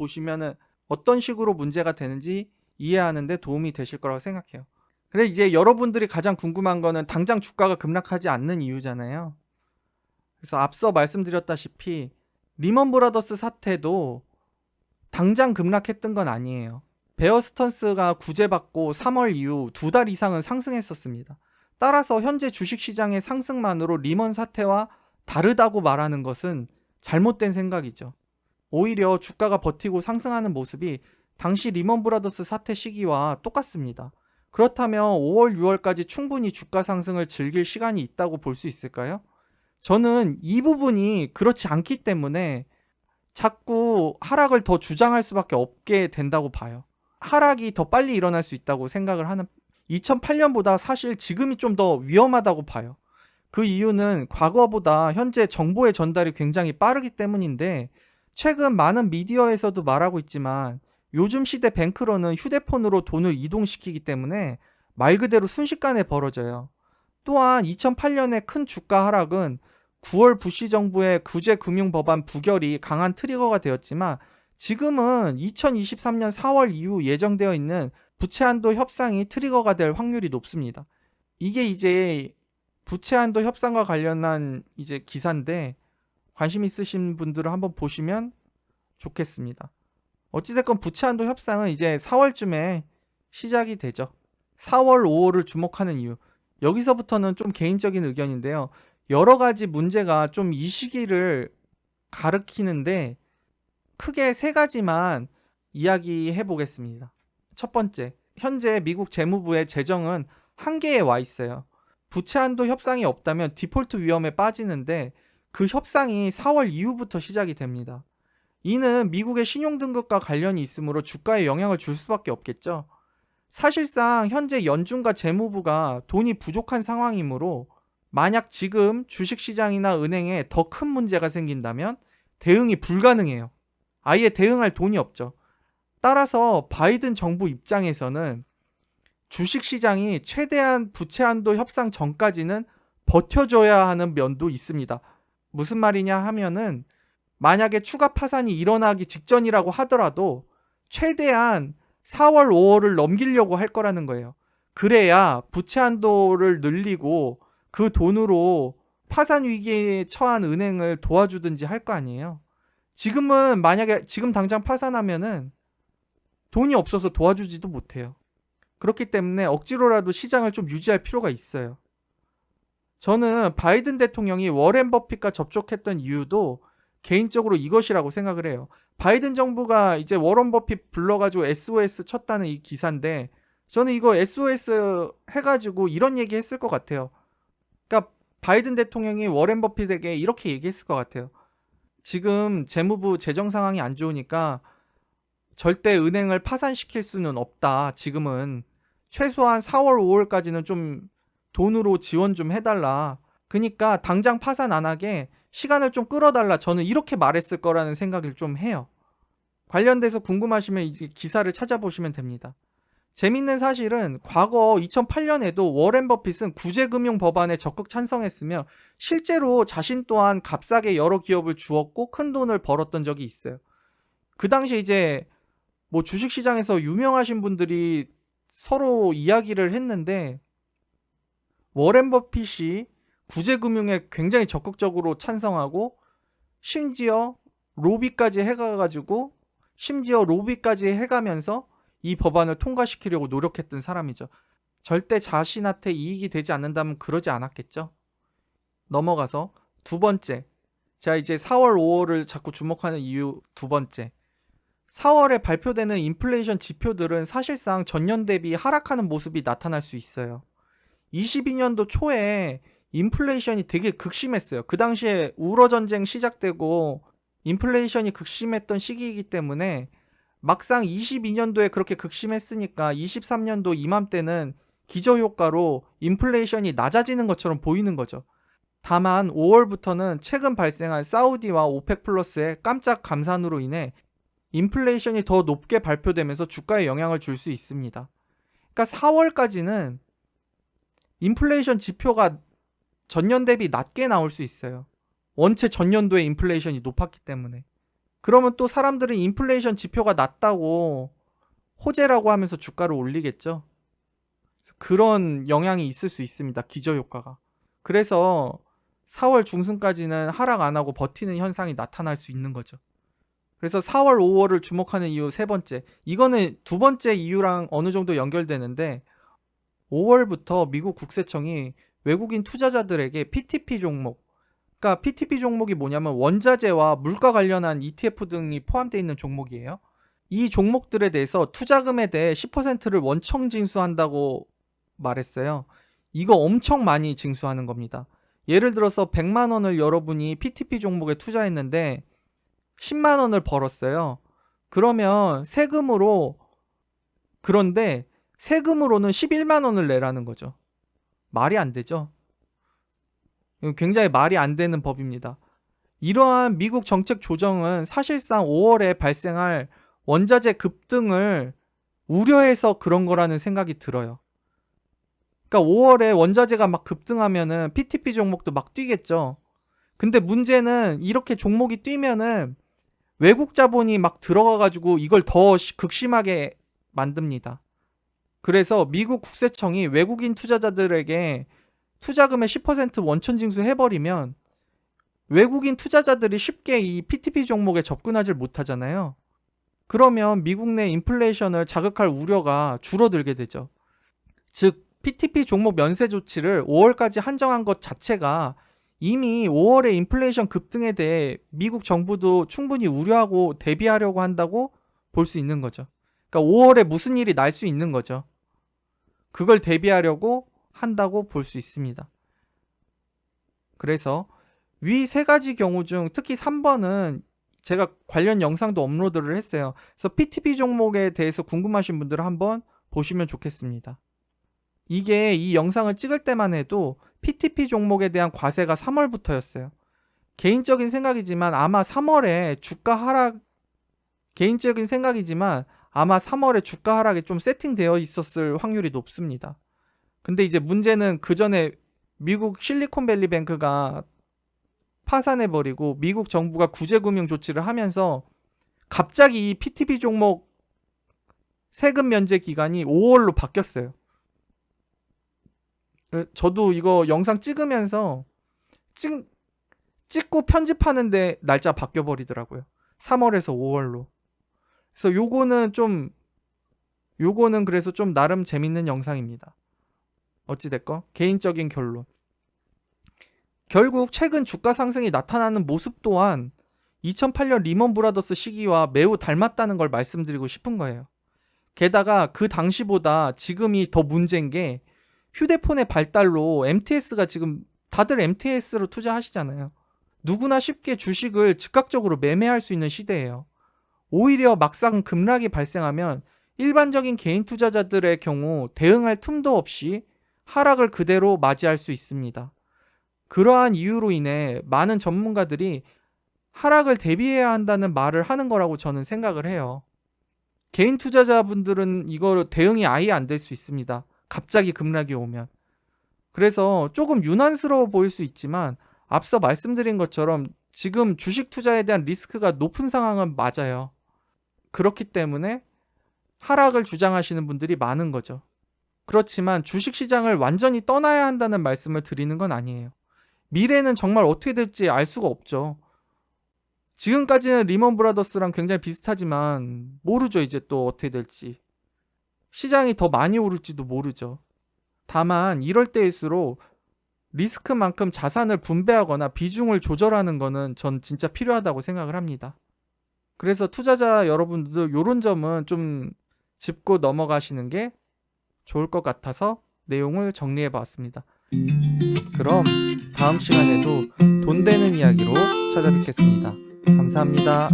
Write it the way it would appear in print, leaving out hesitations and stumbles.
보시면은 어떤 식으로 문제가 되는지 이해하는 데 도움이 되실 거라고 생각해요. 그래 이제 여러분들이 가장 궁금한 거는 당장 주가가 급락하지 않는 이유잖아요. 그래서 앞서 말씀드렸다시피 리먼 브라더스 사태도 당장 급락했던 건 아니에요. 베어 스턴스가 구제받고 3월 이후 2달 이상은 상승했었습니다. 따라서 현재 주식시장의 상승만으로 리먼 사태와 다르다고 말하는 것은 잘못된 생각이죠. 오히려 주가가 버티고 상승하는 모습이 당시 리먼 브라더스 사태 시기와 똑같습니다. 그렇다면 5월, 6월까지 충분히 주가 상승을 즐길 시간이 있다고 볼 수 있을까요? 저는 이 부분이 그렇지 않기 때문에 자꾸 하락을 더 주장할 수밖에 없게 된다고 봐요. 하락이 더 빨리 일어날 수 있다고 생각을 하는 2008년보다 사실 지금이 좀 더 위험하다고 봐요. 그 이유는 과거보다 현재 정보의 전달이 굉장히 빠르기 때문인데 최근 많은 미디어에서도 말하고 있지만 요즘 시대 뱅크런은 휴대폰으로 돈을 이동시키기 때문에 말 그대로 순식간에 벌어져요. 또한 2008년의 큰 주가 하락은 9월 부시 정부의 구제금융법안 부결이 강한 트리거가 되었지만 지금은 2023년 4월 이후 예정되어 있는 부채 한도 협상이 트리거가 될 확률이 높습니다. 이게 이제 부채 한도 협상과 관련한 이제 기사인데 관심 있으신 분들은 한번 보시면 좋겠습니다. 어찌됐건 부채 한도 협상은 이제 4월쯤에 시작이 되죠. 4월, 5월을 주목하는 이유. 여기서부터는 좀 개인적인 의견인데요. 여러 가지 문제가 좀 이 시기를 가리키는데 크게 세 가지만 이야기해 보겠습니다. 첫 번째, 현재 미국 재무부의 재정은 한계에 와 있어요. 부채 한도 협상이 없다면 디폴트 위험에 빠지는데 그 협상이 4월 이후부터 시작이 됩니다. 이는 미국의 신용등급과 관련이 있으므로 주가에 영향을 줄 수밖에 없겠죠. 사실상 현재 연준과 재무부가 돈이 부족한 상황이므로 만약 지금 주식시장이나 은행에 더 큰 문제가 생긴다면 대응이 불가능해요. 아예 대응할 돈이 없죠. 따라서 바이든 정부 입장에서는 주식시장이 최대한 부채 한도 협상 전까지는 버텨줘야 하는 면도 있습니다. 무슨 말이냐 하면은 만약에 추가 파산이 일어나기 직전이라고 하더라도 최대한 4월, 5월을 넘기려고 할 거라는 거예요. 그래야 부채 한도를 늘리고 그 돈으로 파산 위기에 처한 은행을 도와주든지 할 거 아니에요. 지금은 만약에 지금 당장 파산하면은 돈이 없어서 도와주지도 못해요. 그렇기 때문에 억지로라도 시장을 좀 유지할 필요가 있어요. 저는 바이든 대통령이 워렌 버핏과 접촉했던 이유도 개인적으로 이것이라고 생각을 해요. 바이든 정부가 이제 워런 버핏 불러가지고 SOS 쳤다는 이 기사인데 저는 이거 SOS 해가지고 이런 얘기 했을 것 같아요. 그러니까 바이든 대통령이 워렌 버핏에게 이렇게 얘기했을 것 같아요. 지금 재무부 재정 상황이 안 좋으니까 절대 은행을 파산시킬 수는 없다. 지금은 최소한 4월, 5월까지는 좀 돈으로 지원 좀 해달라. 그러니까 당장 파산 안 하게 시간을 좀 끌어달라. 저는 이렇게 말했을 거라는 생각을 좀 해요. 관련돼서 궁금하시면 이제 기사를 찾아보시면 됩니다. 재밌는 사실은 과거 2008년에도 워렌 버핏은 구제금융 법안에 적극 찬성했으며 실제로 자신 또한 값싸게 여러 기업을 주었고 큰 돈을 벌었던 적이 있어요. 그 당시에 이제 뭐 주식시장에서 유명하신 분들이 서로 이야기를 했는데 워렌 버핏이 구제금융에 굉장히 적극적으로 찬성하고 심지어 로비까지 해가면서 이 법안을 통과시키려고 노력했던 사람이죠. 절대 자신한테 이익이 되지 않는다면 그러지 않았겠죠. 넘어가서 두 번째. 자, 이제 4월, 5월을 자꾸 주목하는 이유 두 번째. 4월에 발표되는 인플레이션 지표들은 사실상 전년 대비 하락하는 모습이 나타날 수 있어요. 22년도 초에 인플레이션이 되게 극심했어요. 그 당시에 우러 전쟁 시작되고 인플레이션이 극심했던 시기이기 때문에 막상 22년도에 그렇게 극심했으니까 23년도 이맘때는 기저효과로 인플레이션이 낮아지는 것처럼 보이는 거죠. 다만 5월부터는 최근 발생한 사우디와 오펙 플러스의 깜짝 감산으로 인해 인플레이션이 더 높게 발표되면서 주가에 영향을 줄 수 있습니다. 그러니까 4월까지는 인플레이션 지표가 전년 대비 낮게 나올 수 있어요. 원체 전년도에 인플레이션이 높았기 때문에. 그러면 또 사람들은 인플레이션 지표가 낮다고 호재라고 하면서 주가를 올리겠죠. 그런 영향이 있을 수 있습니다. 기저효과가. 그래서 4월 중순까지는 하락 안 하고 버티는 현상이 나타날 수 있는 거죠. 그래서 4월, 5월을 주목하는 이유 세 번째. 이거는 두 번째 이유랑 어느 정도 연결되는데 5월부터 미국 국세청이 외국인 투자자들에게 PTP 종목, 그러니까 PTP 종목이 뭐냐면 원자재와 물가 관련한 ETF 등이 포함되어 있는 종목이에요. 이 종목들에 대해서 투자금에 대해 10%를 원청 징수한다고 말했어요. 이거 엄청 많이 징수하는 겁니다. 예를 들어서 100만 원을 여러분이 PTP 종목에 투자했는데 10만 원을 벌었어요. 그러면 그런데 세금으로는 11만 원을 내라는 거죠. 말이 안 되죠. 굉장히 말이 안 되는 법입니다. 이러한 미국 정책 조정은 사실상 5월에 발생할 원자재 급등을 우려해서 그런 거라는 생각이 들어요. 그러니까 5월에 원자재가 막 급등하면은 PTP 종목도 막 뛰겠죠. 근데 문제는 이렇게 종목이 뛰면은 외국 자본이 막 들어가가지고 이걸 더 극심하게 만듭니다. 그래서 미국 국세청이 외국인 투자자들에게 투자금의 10% 원천 징수해버리면 외국인 투자자들이 쉽게 이 PTP 종목에 접근하지 못하잖아요. 그러면 미국 내 인플레이션을 자극할 우려가 줄어들게 되죠. 즉 PTP 종목 면세 조치를 5월까지 한정한 것 자체가 이미 5월의 인플레이션 급등에 대해 미국 정부도 충분히 우려하고 대비하려고 한다고 볼 수 있는 거죠. 그러니까 5월에 무슨 일이 날 수 있는 거죠. 그걸 대비하려고 한다고 볼 수 있습니다. 그래서 위 세 가지 경우 중 특히 3번은 제가 관련 영상도 업로드를 했어요. 그래서 PTP 종목에 대해서 궁금하신 분들은 한번 보시면 좋겠습니다. 이게 이 영상을 찍을 때만 해도 PTP 종목에 대한 과세가 3월부터였어요. 개인적인 생각이지만 아마 3월에 주가 하락이 좀 세팅되어 있었을 확률이 높습니다. 근데 이제 문제는 그 전에 미국 실리콘밸리 뱅크가 파산해버리고 미국 정부가 구제금융 조치를 하면서 갑자기 이 PTP 종목 세금 면제 기간이 5월로 바뀌었어요. 저도 이거 영상 찍으면서 찍고 편집하는데 날짜 바뀌어버리더라고요. 3월에서 5월로. 그래서 요거는 그래서 좀 나름 재밌는 영상입니다. 어찌됐건 개인적인 결론. 결국 최근 주가 상승이 나타나는 모습 또한 2008년 리먼 브라더스 시기와 매우 닮았다는 걸 말씀드리고 싶은 거예요. 게다가 그 당시보다 지금이 더 문제인 게 휴대폰의 발달로 MTS가 지금 다들 MTS로 투자하시잖아요. 누구나 쉽게 주식을 즉각적으로 매매할 수 있는 시대예요. 오히려 막상 급락이 발생하면 일반적인 개인 투자자들의 경우 대응할 틈도 없이 하락을 그대로 맞이할 수 있습니다. 그러한 이유로 인해 많은 전문가들이 하락을 대비해야 한다는 말을 하는 거라고 저는 생각을 해요. 개인 투자자분들은 이거 대응이 아예 안 될 수 있습니다. 갑자기 급락이 오면. 그래서 조금 유난스러워 보일 수 있지만 앞서 말씀드린 것처럼 지금 주식 투자에 대한 리스크가 높은 상황은 맞아요. 그렇기 때문에 하락을 주장하시는 분들이 많은 거죠. 그렇지만 주식시장을 완전히 떠나야 한다는 말씀을 드리는 건 아니에요. 미래는 정말 어떻게 될지 알 수가 없죠. 지금까지는 리먼 브라더스랑 굉장히 비슷하지만 모르죠. 이제 또 어떻게 될지. 시장이 더 많이 오를지도 모르죠. 다만 이럴 때일수록 리스크만큼 자산을 분배하거나 비중을 조절하는 거는 전 진짜 필요하다고 생각을 합니다. 그래서 투자자 여러분들도 이런 점은 좀 짚고 넘어가시는 게 좋을 것 같아서 내용을 정리해 봤습니다. 그럼 다음 시간에도 돈 되는 이야기로 찾아뵙겠습니다. 감사합니다.